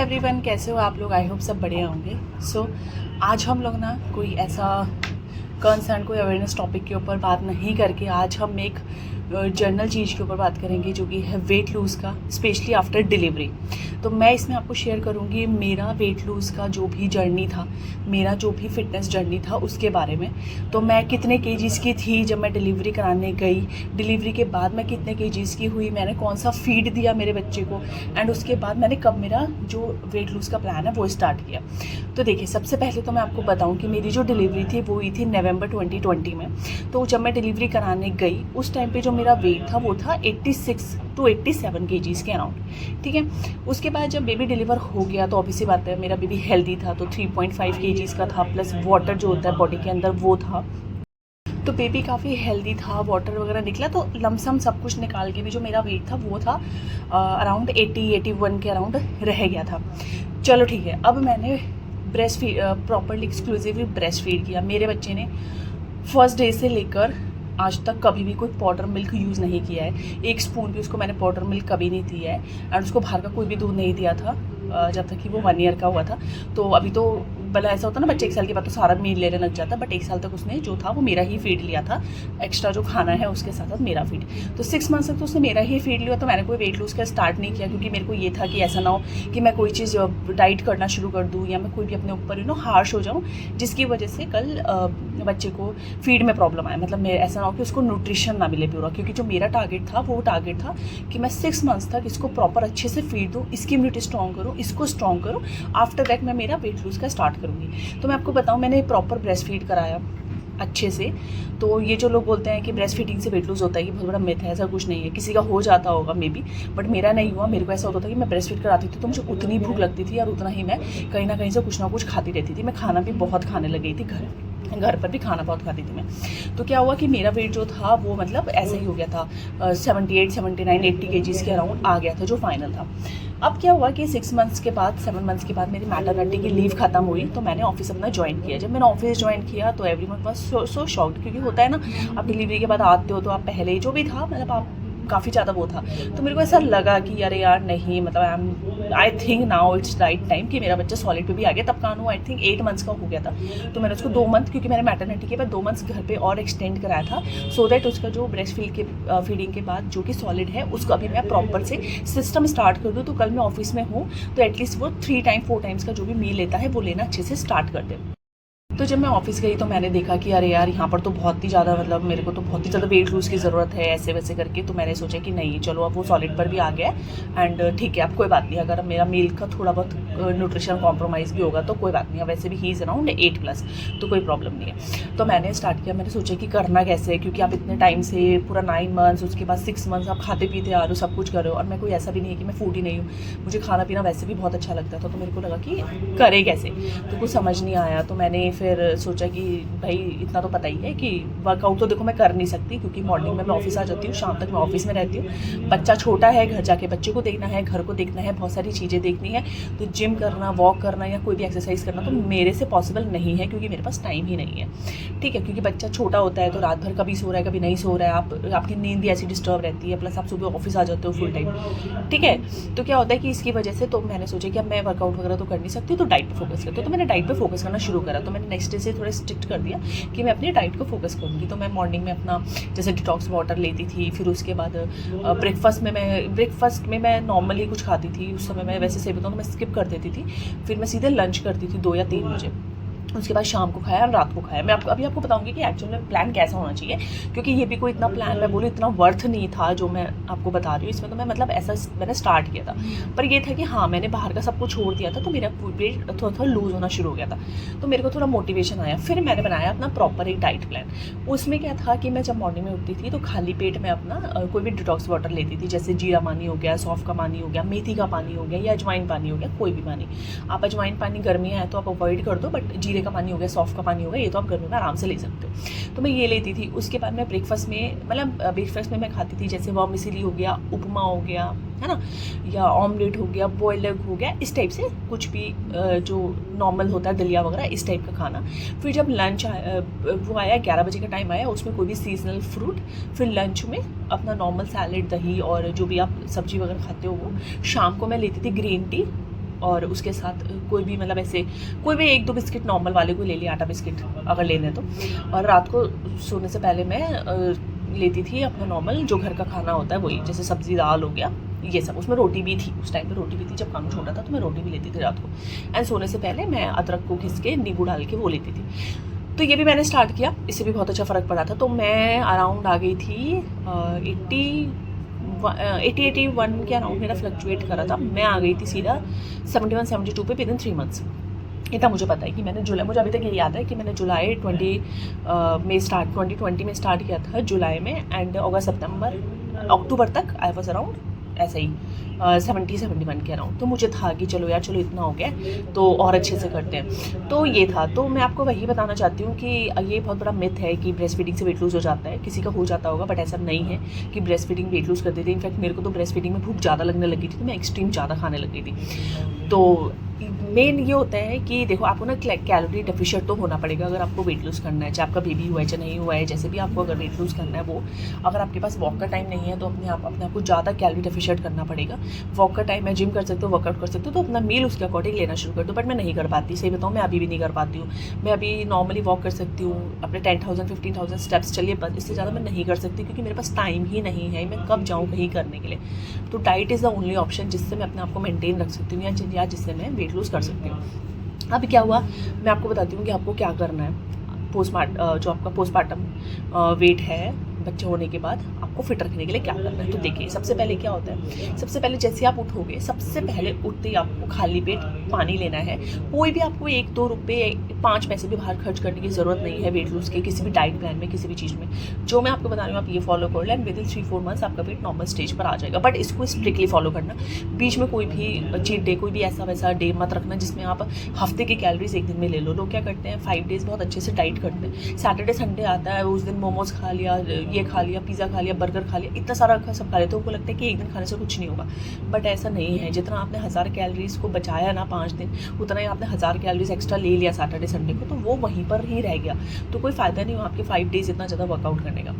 Everyone, कैसे हो आप लोग? आई होप सब बढ़िया होंगे। आज हम लोग ना कोई ऐसा कंसर्न कोई अवेयरनेस टॉपिक के ऊपर बात नहीं करके आज हम एक जर्नल चीज़ के ऊपर बात करेंगे जो कि है वेट लूज़ का, स्पेशली आफ्टर डिलीवरी। तो मैं इसमें आपको शेयर करूँगी मेरा वेट लूज़ का जो भी जर्नी था, मेरा जो भी फिटनेस जर्नी था उसके बारे में। तो मैं कितने केजीज़ की थी जब मैं डिलीवरी कराने गई, डिलीवरी के बाद मैं कितने केजीज़ की हुई, मैंने कौन सा फीड दिया मेरे बच्चे को, एंड उसके बाद मैंने कब मेरा जो वेट लूज़ का प्लान है वो स्टार्ट किया। तो देखिए, सबसे पहले तो मैं आपको बताऊँ कि मेरी जो डिलीवरी थी वो हुई थी नवंबर 2020 में। तो जब मैं डिलीवरी कराने गई उस टाइम पे जो मेरा वेट था वो था 86 to 87 केजीज़ के अराउंड, ठीक है। उसके बाद जब बेबी डिलीवर हो गया तो ऑब्वियसली बात है मेरा बेबी हेल्दी था, तो 3.5 केजीज़ का था, प्लस वाटर जो होता है बॉडी के अंदर वो था। तो बेबी काफ़ी हेल्दी था, वाटर वगैरह निकला, तो लमसम सब कुछ निकाल के भी जो मेरा वेट था वो था अराउंड 80-81 के अराउंड रह गया था। चलो ठीक है, अब मैंने breast feed properly exclusively breast feed किया। मेरे बच्चे ने फर्स्ट डे से लेकर आज तक कभी भी कोई पाउडर मिल्क यूज़ नहीं किया है। एक स्पून भी उसको मैंने पाउडर मिल्क कभी नहीं दिया है, एंड उसको बाहर का कोई भी दूध नहीं दिया था जब तक कि वो 1 ईयर का हुआ था। तो अभी तो भला ऐसा होता ना, बच्चे 1 साल के बाद तो सारा मील लेने लग जाता, बट 1 साल तक उसने जो था वो मेरा ही फीड लिया था, एक्स्ट्रा जो खाना है उसके साथ साथ मेरा फीड। तो 6 मंथ्स तक तो उसने मेरा ही फीड लिया। तो मैंने कोई वेट लूज़ का स्टार्ट नहीं किया, क्योंकि मेरे को ये था कि ऐसा ना हो कि मैं कोई चीज़ डाइट करना शुरू कर दूँ या मैं कोई भी अपने ऊपर हार्श हो जाऊँ, जिसकी वजह से कल बच्चे को फीड में प्रॉब्लम आए। मतलब मैं ऐसा ना हो कि उसको न्यूट्रिशन ना मिले पूरा, क्योंकि जो मेरा टारगेट था वो टारगेट था कि मैं 6 मंथ्स तक इसको प्रॉपर अच्छे से फीड दूँ, इसकी इम्यूनिटी स्ट्रॉन्ग करूँ, इसको स्ट्रॉन्ग करूँ। आफ्टर दैट मैं मेरा वेट लूज़ का स्टार्ट करूँगी। तो मैं आपको बताऊँ, मैंने प्रॉपर ब्रेस्ट फीड कराया अच्छे से। तो ये जो लोग बोलते हैं कि ब्रेस्ट फीडिंग से वेट लूज़ होता है, ये बहुत बड़ा मिथ है, ऐसा कुछ नहीं है। किसी का हो जाता होगा मे बी, बट मेरा नहीं हुआ। मेरे को ऐसा होता था कि मैं ब्रेस्ट फीड कराती थी तो मुझे उतनी भूख लगती थी और उतना ही मैं कहीं ना कहीं से कुछ ना कुछ खाती रहती थी। मैं खाना भी बहुत खाने लग गई थी, घर पर भी खाना बहुत खाती थी मैं। तो क्या हुआ कि मेरा वेट जो था वो मतलब ऐसा ही हो गया था, 78, 79, 80 केजीज़ के अराउंड आ गया था जो फाइनल था। अब क्या हुआ कि 6 मंथ्स के बाद, 7 मंथ्स के बाद मेरी मैटरनिटी की लीव खत्म हुई, तो मैंने ऑफिस अपना ज्वाइन किया। जब मैंने ऑफिस ज्वाइन किया तो एवरीवन वाज सो शॉक्ड, क्योंकि होता है ना, आप डिलीवरी के बाद आते हो तो आप पहले जो भी था मतलब आप काफ़ी ज़्यादा वो था। तो मेरे को ऐसा लगा कि अरे यार नहीं, मतलब I think now it's right time कि मेरा बच्चा सॉलिड पे भी आ गया। तब कानू आई थिंक 8 मंथ्स का हो गया था। तो मैंने उसको 2 मंथ, क्योंकि मैंने मैटरनिटी के बाद 2 मंथ्स घर पे और एक्सटेंड कराया था, सो दैट उसका जो ब्रेस्ट फीडिंग के बाद जो कि सॉलिड है उसको अभी मैं प्रॉपर से सिस्टम स्टार्ट कर दूँ। तो कल मैं ऑफिस में हूँ तो एटलीस्ट वो 4 टाइम्स का जो भी मील लेता है वो लेना अच्छे से स्टार्ट कर दे। तो जब मैं ऑफिस गई तो मैंने देखा कि अरे यार, यहाँ पर तो बहुत ही ज़्यादा, मतलब मेरे को तो बहुत ही ज़्यादा वेट लूज़ की ज़रूरत है ऐसे वैसे करके। तो मैंने सोचा कि नहीं, चलो अब वो सॉलिड पर भी आ गया है एंड ठीक है, अब कोई बात नहीं, अगर मेरा मील का थोड़ा बहुत न्यूट्रिशन कॉम्प्रोमाइज़ भी होगा तो कोई बात नहीं। वैसे भी ही इज़ अराउंड 8+, तो कोई प्रॉब्लम नहीं है। तो मैंने स्टार्ट किया। मैंने सोचा कि करना कैसे है, क्योंकि आप इतने टाइम से पूरा 9 मंथ्स, उसके बाद 6 मंथ्स आप खाते पीते आ रहे हो, सब कुछ कर रहे हो, और मैं कोई ऐसा भी नहीं है कि मैं फूड ही नहीं हूँ, मुझे खाना पीना वैसे भी बहुत अच्छा लगता था। तो मेरे को लगा कि करे कैसे, तो कुछ समझ नहीं आया। तो मैंने फिर सोचा कि भाई इतना तो पता ही है कि वर्कआउट तो देखो मैं कर नहीं सकती, क्योंकि मॉर्निंग में मैं ऑफिस आ जाती हूँ, शाम तक मैं ऑफिस में रहती हूँ, बच्चा छोटा है, घर जाके बच्चे को देखना है, घर को देखना है, बहुत सारी चीज़ें देखनी है। तो जिम करना, वॉक करना या कोई भी एक्सरसाइज करना तो मेरे से पॉसिबल नहीं है, क्योंकि मेरे पास टाइम ही नहीं है, ठीक है। क्योंकि बच्चा छोटा होता है तो रात भर कभी सो रहा है कभी नहीं सो रहा है, आपकी नींद भी ऐसी डिस्टर्ब रहती है, प्लस आप सुबह ऑफिस आ जाते हो फुल टाइम, ठीक है। तो क्या होता है कि इसकी वजह से तो मैंने सोचा कि अब मैं वर्कआउट वगैरह तो कर नहीं सकती, तो डाइट पर फोकस करती हूँ। तो मैंने डाइट पर फोकस करना शुरू करा। तो मैंने नेक्स्ट डे से थोड़ा स्ट्रिक्ट कर दिया कि मैं अपनी डाइट को फोकस करूँगी। तो मैं मॉर्निंग में अपना जैसे डिटॉक्स वाटर लेती थी, फिर उसके बाद ब्रेकफास्ट में मैं नॉर्मली कुछ खाती थी। उस समय मैं वैसे सही बताऊँ तो मैं स्किप कर देती थी, फिर मैं सीधे लंच करती थी 2 या 3 बजे। उसके बाद शाम को खाया और रात को खाया। मैं आपको बताऊंगी कि एक्चुअल में प्लान कैसा होना चाहिए, क्योंकि ये भी कोई इतना प्लान मैं बोलूँ इतना वर्थ नहीं था जो मैं आपको बता रही हूँ। इसमें तो मैं मतलब ऐसा मैंने स्टार्ट किया था, पर ये था कि हाँ, मैंने बाहर का सब कुछ छोड़ दिया था, तो मेरा वेट थोड़ा लूज़ होना शुरू हो गया था। तो मेरे को थोड़ा मोटिवेशन आया, फिर मैंने बनाया अपना प्रॉपर एक डाइट प्लान। उसमें क्या था कि मैं जब मॉर्निंग में उठती थी तो खाली पेट में अपना कोई भी डिटॉक्स वाटर लेती थी, जैसे जीरा पानी हो गया, सौंफ का पानी हो गया, मेथी का पानी हो गया, या अजवाइन पानी हो गया, कोई भी पानी। आप अजवाइन पानी गर्मियाँ हैं तो आप अवॉइड कर दो, बट जीरे का पानी हो गया, सौंफ पानी होगा, ये तो आप गर्मी में आराम से ले सकते हो। तो मैं ये लेती थी। उसके बाद मैं ब्रेकफास्ट में मैं खाती थी जैसे वर्मिसेली हो गया, उपमा हो गया, है ना, या ऑमलेट हो गया, बॉइल्ड एग हो गया, इस टाइप से कुछ भी जो नॉर्मल होता है, दलिया वगैरह, इस टाइप का खाना। फिर जब लंच वो आया, 11 बजे का टाइम आया, उसमें कोई भी सीजनल फ्रूट। फिर लंच में अपना नॉर्मल सैलेड, दही और जो भी आप सब्जी वगैरह खाते हो वो। शाम को मैं लेती थी ग्रीन टी, और उसके साथ कोई भी मतलब ऐसे कोई भी 1-2 बिस्किट नॉर्मल वाले को ले लिया, आटा बिस्किट अगर लेने तो। और रात को सोने से पहले मैं लेती थी अपना नॉर्मल जो घर का खाना होता है वही, जैसे सब्ज़ी दाल हो गया ये सब। उसमें रोटी भी थी, उस टाइम पे रोटी भी थी, जब कानू छोटा था तो मैं रोटी भी लेती थी रात को। एंड सोने से पहले मैं अदरक को घिस के नींबू डाल के वो लेती थी। तो ये भी मैंने स्टार्ट किया, इससे भी बहुत अच्छा फ़र्क पड़ा था। तो मैं अराउंड आ गई थी 80-81 के अराउंड मेरा फ्लक्चुएट कर रहा था। मैं आ गई थी सीधा 71-72 पे विदिन 3 मंथ्स। इतना मुझे पता है कि मैंने जुलाई, मुझे अभी तक ये याद है कि मैंने जुलाई 2020 में स्टार्ट किया था जुलाई में, एंड अगस्त सितंबर अक्टूबर तक आई वॉज अराउंड ऐसा ही 70-71 के अराउंड। तो मुझे था कि चलो यार चलो इतना हो गया तो और अच्छे से करते हैं। तो ये था। तो मैं आपको वही बताना चाहती हूँ कि ये बहुत बड़ा मिथ है कि ब्रेस्ट फीडिंग से वेट लूज़ हो जाता है। किसी का हो जाता होगा बट ऐसा नहीं है कि ब्रेस्ट फीडिंग वेट लूज़ कर देती है। इनफैक्ट मेरे को तो ब्रेस्ट फीडिंग में भूख ज़्यादा लगने लगी थी तो मैं एक्सट्रीम ज़्यादा खाने लग गई थी। तो मेन ये होता है कि देखो आपको ना कैलोरी डेफिशिएंट तो होना पड़ेगा अगर आपको वेट लूज़ करना है, चाहे आपका बेबी हुआ है चाहे नहीं हुआ है, जैसे भी आपको अगर वेट लूज़ करना है वो। अगर आपके पास वॉक का टाइम नहीं है तो अपने आप को ज़्यादा कैलोरी डेफिशिएंट करना पड़ेगा। वॉक का टाइम है, जिम कर सकते हो, वर्कआउट कर सकते हो, तो अपना मील उसके अकॉर्डिंग लेना शुरू कर दो। बट मैं नहीं कर पाती, सही बताऊँ मैं अभी भी नहीं कर पाती हूँ। मैं अभी नॉर्मली वॉक कर सकती हूँ अपने 10,000-15,000 स्टेप्स, चलिए बस, इससे ज़्यादा मैं नहीं कर सकती क्योंकि मेरे पास टाइम ही नहीं है। मैं कब जाऊँ कहीं करने के लिए? तो diet is the only option जिससे मैं अपने आप को मेंटेन रख सकती हूँ या जिससे मैं वेट लूज़ कर सकती हूँ। अभी क्या हुआ मैं आपको बताती हूँ कि आपको क्या करना है। जो आपका पोस्टमार्टम वेट है बच्चे होने के बाद आपको फिट रखने के लिए क्या करना है। तो देखिए सबसे पहले क्या होता है, सबसे पहले जैसे आप उठोगे सबसे पहले उठते ही आपको खाली पेट पानी लेना है। कोई भी आपको 1-2 रुपये 5 पैसे भी बाहर खर्च करने की ज़रूरत नहीं है वेट लूज़ के किसी भी डाइट प्लान में, किसी भी चीज़ में। जो मैं आपको बता रही हूँ आप ये फॉलो कर लें, विद इन 3-4 मंथ्स आपका वेट नॉर्मल स्टेज पर आ जाएगा। बट इसको स्ट्रिक्टली फॉलो करना, बीच में कोई भी चीट डे, कोई भी ऐसा वैसा डे मत रखना जिसमें आप हफ्ते की कैलोरीज एक दिन में ले लो। लोग क्या करते हैं 5 डेज़ बहुत अच्छे से डाइट करते हैं। सैटरडे संडे आता है उस दिन मोमोज खा लिया, ये खा लिया, पिज़्ज़ा खा लिया, बर्गर खा लिया, इतना सारा सब खा लेते हैं। उनको लगता है कि एक दिन खाने से कुछ नहीं होगा, बट ऐसा नहीं है। जितना आपने 1000 कैलोरीज को बचाया ना 5 दिन, उतना ही आपने 1000 कैलोरीज एक्स्ट्रा ले लिया सैटरडे संडे को, तो वो वहीं पर ही रह गया। तो कोई फ़ायदा नहीं हो आपके 5 डेज़ इतना ज़्यादा वर्कआउट करने का।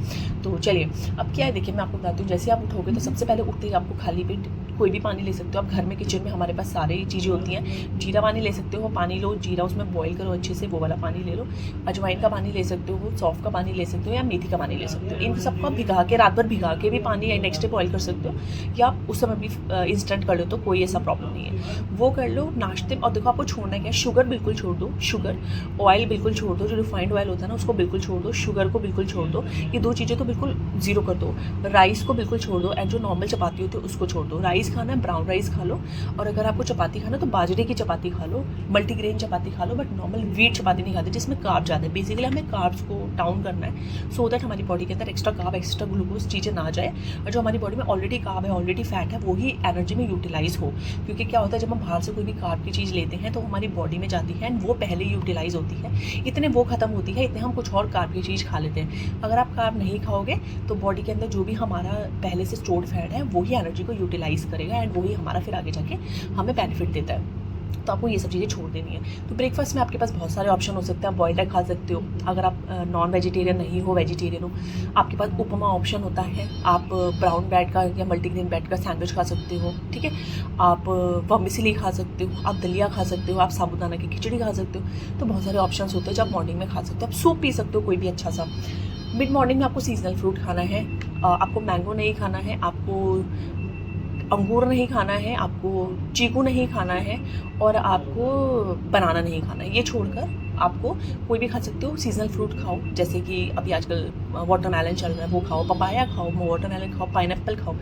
तो चलिए अब क्या है, देखिए मैं आपको बताती हूँ। जैसे आप उठोगे तो सबसे पहले उठते ही आपको खाली पेट कोई भी पानी ले सकते हो आप। घर में किचन में हमारे पास सारी चीज़ें होती हैं। जीरा पानी ले सकते हो, पानी लो, जीरा उसमें बॉईल करो अच्छे से, वो वाला पानी ले लो। अजवाइन का पानी ले सकते हो, सौंफ का पानी ले सकते हो, या मेथी का पानी ले सकते हो। इन सबको भिगा के रात भर भिगा के भी पानी नेक्स्ट डे बॉईल कर सकते हो, या आप उस समय भी इंस्टेंट कर लो तो कोई ऐसा प्रॉब्लम नहीं है, वो कर लो नाश्ते में। और देखो आपको छोड़ना क्या है, शुगर बिल्कुल छोड़ दो, शुगर ऑयल बिल्कुल छोड़ दो, जो रिफाइंड ऑयल होता है ना उसको बिल्कुल छोड़ दो, शुगर को बिल्कुल छोड़ दो। ये 2 चीज़ें तो बिल्कुल जीरो कर दो। राइस को बिल्कुल छोड़ दो, एंड जो नॉर्मल चपाती होती है उसको छोड़ दो। राइस खाना है ब्राउन राइस खा लो, और अगर आपको चपाती खाना तो बाजरे की चपाती खा लो, मल्टीग्रेन चपाती खा लो, बट नॉर्मल व्हीट चपाती नहीं खाते जिसमें कार्ब ज़्यादा है। बेसिकली हमें कार्ब्स को डाउन करना है सो दैट हमारी बॉडी के अंदर एक्स्ट्रा कार्ब, एक्स्ट्रा ग्लूकोज चीज़ें ना जाए, और जो हमारी बॉडी में ऑलरेडी कार्ब है, ऑलरेडी फैट है, वही एनर्जी में यूटिलाइज हो। क्योंकि क्या होता है जब हम बाहर से कोई भी कार्ब की चीज़ लेते हैं तो हमारी बॉडी में जाती है एंड वो पहले यूटिलाइज होती है, इतने वो खत्म होती है, इतने हम कुछ और कार्ब की चीज़ खा लेते हैं। अगर आप कार्ब नहीं खाओगे तो बॉडी के अंदर जो भी हमारा पहले से स्टोर्ड फैट है वही एनर्जी को यूटिलाइज करेगा, एंड वही हमारा फिर आगे जाके हमें बेनिफिट देता है। तो आपको ये सब चीज़ें छोड़ देनी है। तो ब्रेकफास्ट में आपके पास बहुत सारे ऑप्शन हो सकते हैं। आप बॉइल्ड एग खा सकते हो, अगर आप नॉन वेजिटेरियन नहीं हो, वेजिटेरियन हो, आपके पास उपमा ऑप्शन होता है। आप ब्राउन ब्रेड का या मल्टीग्रेन ब्रेड का सैंडविच खा सकते हो, ठीक है। आप वर्मिसेली खा सकते हो, आप दलिया खा सकते हो, आप साबूदाना की खिचड़ी खा सकते हो। तो बहुत सारे ऑप्शन होते हैं जो आप मॉर्निंग में खा सकते हो। आप सूप पी सकते हो कोई भी अच्छा सा। मिड मॉर्निंग में आपको सीजनल फ्रूट खाना है, आपको मैंगो नहीं खाना है, आपको अंगूर नहीं खाना है, आपको चीकू नहीं खाना है, और आपको बनाना नहीं खाना है। ये छोड़कर आपको कोई भी खा सकते हो। सीजनल फ्रूट खाओ, जैसे कि अभी आजकल वाटरमेलन चल रहा है वो खाओ, पपाया खाओ, वाटरमेलन खाओ, पाइनएप्पल खाओ,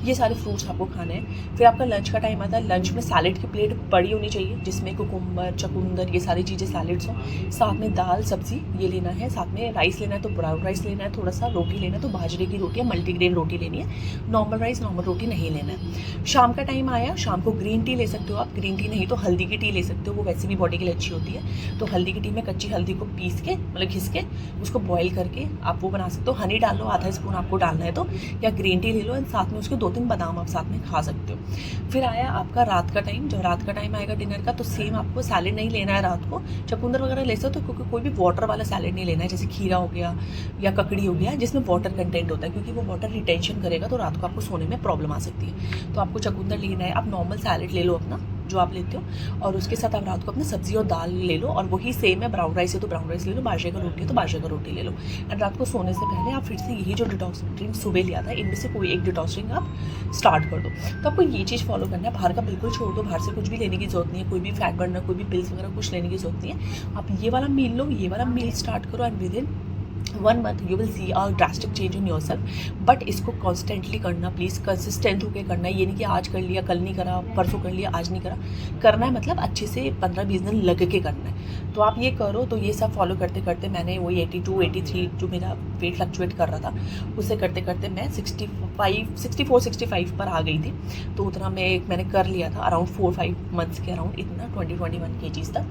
ये सारे फ्रूट्स आपको खाने हैं। फिर आपका लंच का टाइम आता है। लंच में सैलेड की प्लेट बड़ी होनी चाहिए जिसमें कुकुम्बर, चकुंदर, ये सारी चीज़ें सैलेड्स हों। साथ में दाल सब्जी ये लेना है, साथ में राइस लेना है तो ब्राउन राइस लेना है, थोड़ा सा रोटी लेना है तो बाजरे की रोटी या मल्टीग्रेन रोटी लेनी है, नॉर्मल राइस नॉर्मल रोटी नहीं लेना है। शाम का टाइम आया, शाम को ग्रीन टी ले सकते हो आप, ग्रीन टी नहीं तो हल्दी की टी ले सकते हो, वो वैसे भी बॉडी के लिए अच्छी होती है। तो हल्दी की टी में कच्ची हल्दी को पीस के मतलब घिस के उसको बॉईल करके आप वो बना सकते हो। हनी डाल लो, आधा स्पून आपको डालना है तो, या ग्रीन टी ले लो, एंड साथ में उसके 2-3 बादाम आप साथ में खा सकते हो। फिर आया आपका रात का टाइम। जब रात का टाइम आएगा डिनर का तो सेम आपको सैलेड नहीं लेना है रात को, चकुंदर वगैरह ले सकते हो, क्योंकि कोई भी वाटर वाला सैलेड नहीं लेना है, जैसे खीरा हो गया या ककड़ी हो गया जिसमें वाटर कंटेंट होता है, क्योंकि वो वाटर रिटेंशन करेगा तो रात को आपको सोने में प्रॉब्लम आ सकती है। तो आपको चकुंदर लेना है। आप नॉर्मल सैलेड ले लो अपना, जो आप लेते हो, और उसके साथ आप रात को अपना सब्जी और दाल ले लो, और वही सेम है, ब्राउन राइस है तो ब्राउन राइस ले लो, बाजरे का रोटी है तो बाजरे का रोटी ले लो। एंड रात को सोने से पहले आप फिर से यही जो डिटॉक्स ड्रिंक सुबह लिया था, इनमें से कोई एक डिटॉक्स ड्रिंक आप स्टार्ट कर दो। तो आपको ये चीज़ फॉलो करना है, बाहर का बिल्कुल छोड़ दो, बाहर से कुछ भी लेने की जरूरत नहीं है, कोई भी फैट बर्नर, कोई भी पिल्स वगैरह कुछ लेने की जरूरत नहीं है। आप ये वाला मील लो, ये वाला मील स्टार्ट करो, and with in 1 month you will see a drastic change in yourself। But इसको कॉन्स्टेंटली करना, प्लीज़ कंसिस्टेंट होकर करना है। ये नहीं कि आज कर लिया कल नहीं करा, परसों कर लिया आज नहीं करा। करना है मतलब अच्छे से 15-20 दिन लग के करना है। तो आप ये करो, तो ये सब फॉलो करते करते मैंने वही 82, 83 जो मेरा वेट फ्लक्चुएट कर रहा था, उससे करते करते मैं 64-65 पर आ गई थी। तो उतना मैंने कर लिया था अराउंड 4-5 मंथ्स के अराउंड, इतना 20-21 kgs तक।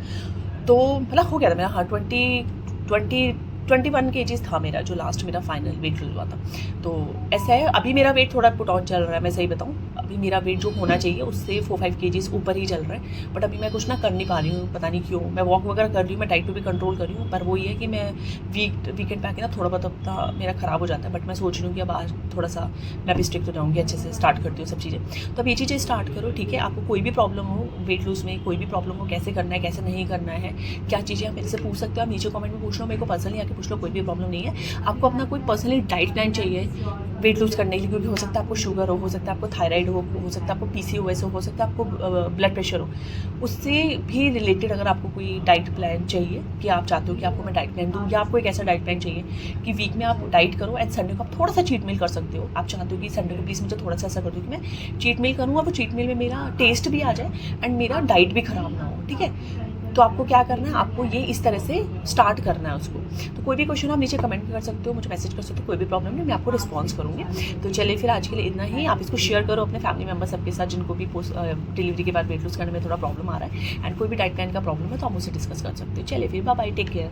तो मतलब हो गया था मेरा, हाँ 21 kgs था मेरा, जो लास्ट मेरा फाइनल वेट लूज हुआ था। तो ऐसा है, अभी मेरा वेट थोड़ा पुट ऑन चल रहा है, मैं सही बताऊँ, अभी मेरा वेट जो होना चाहिए उससे 4-5 kgs ऊपर ही चल रहा है। बट अभी मैं कुछ ना कर नहीं पा रही हूँ, पता नहीं क्यों। मैं वॉक वगैरह कर रही हूँ, मैं डाइट पे भी कंट्रोल कर रही हूँ, पर वो ये है कि मैं वीकेंड पे आके ना थोड़ा बहुत अपना मेरा ख़राब हो जाता है। बट मैं सोच रही हूँ कि अब आज थोड़ा सा मैं भी स्ट्रिक्ट हो जाऊँगी, अच्छे से स्टार्ट करती हूँ सब चीज़ें। तो अब ये चीज़ें स्टार्ट करो, ठीक है। आपको कोई भी प्रॉब्लम हो वेट लूज में, कोई भी प्रॉब्लम हो, कैसे करना है कैसे नहीं करना है, क्या चीज़ें आप मेरे से पूछ सकते हो, आप नीचे कमेंट में पूछ लो, मेरे को पर्सनली आके पूछ लो, कोई भी प्रॉब्लम नहीं है। आपको अपना कोई पर्सनली डाइट प्लान चाहिए वेट लूज करने के लिए, क्योंकि हो सकता है आपको शुगर हो सकता है आपको थायराइड हो सकता है आपको PCOS हो सकता है आपको ब्लड प्रेशर हो, उससे भी रिलेटेड अगर आपको कोई डाइट प्लान चाहिए कि आप चाहते हो कि आपको मैं डाइट प्लान दूँ, या आपको एक ऐसा डाइट प्लान चाहिए कि वीक में आप डाइट करो एंड संडे को आप थोड़ा सा चीट मील कर सकते हो। आप चाहते हो कि संडे को प्लीज़ मुझे थोड़ा सा ऐसा कर दो कि मैं चीट मील करूँ, और वो चीट मील में मेरा टेस्ट भी आ जाए एंड मेरा डाइट भी ख़राब ना हो, ठीक है। तो आपको क्या करना है, आपको ये इस तरह से स्टार्ट करना है उसको। तो कोई भी क्वेश्चन आप नीचे कमेंट कर सकते हो, मुझे मैसेज कर सकते हो, कोई भी प्रॉब्लम नहीं, मैं आपको रिस्पॉन्स करूँगी। तो चलिए फिर आज के लिए इतना ही। आप इसको शेयर करो अपने फैमिली मेम्बर सबके साथ, जिनको भी पोस्ट डिलीवरी के बाद वेट लूज करने में थोड़ा प्रॉब्लम आ रहा है, एंड कोई भी डाइट प्लान का प्रॉब्लम है तो आप मुझसे डिस्कस कर सकते हो। चलिए फिर बाय बाय, टेक केयर।